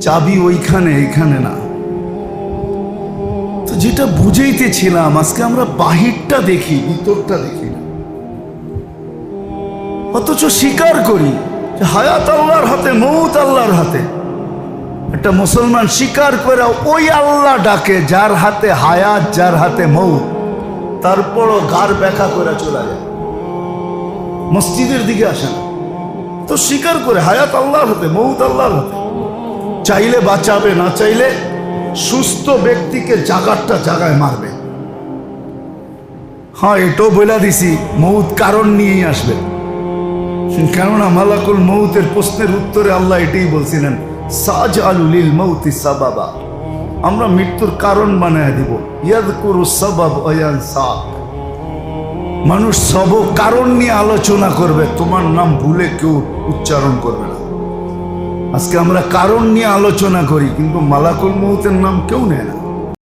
চাবি ওইখানে, এখানে না। তো যেটা বুঝাইতেছিলাম, আজকে আমরা বাহিরটা দেখি, ভিতরটা দেখি না, অথচ স্বীকার করি যে হায়াত আল্লাহর হাতে, মৌত আল্লাহর হাতে। একটা মুসলমান স্বীকার করে ওই আল্লাহ ডাকে যার হাতে হায়াত, যার হাতে মৌত, তারপরও ঘাড় ব্যাখ্যা করে চলে যায়, মসজিদের দিকে আসে না। তো স্বীকার করে হায়াত আল্লাহর হাতে, মৌত আল্লাহর হাতে। চাইলে বাঁচাবে, না চাইলে সুস্থ ব্যক্তিকে জাগারটা জাগায় মারবে। হ্যাঁ, এটাও বলে দিছি, মৌত কারণ নিয়েই আসবে। কেননা মালাকুল মৌতের প্রশ্নের উত্তরে আল্লাহ এটাই বলছিলেন, সাজআলু লিল মাউতি সাবাবা, আমরা মৃত্যুর কারণ বানায় দিব। ইয়াযকুরু সাবাব ওয়া ইয়ানসা, মানুষ সব কারণ নিয়ে আলোচনা করবে, তোমার নাম ভুলে কেউ উচ্চারণ করবে না। আজকে আমরা কারণ নিয়ে আলোচনা করি, কিন্তু মালাকুল মৌতের নাম কেউ নেয় না।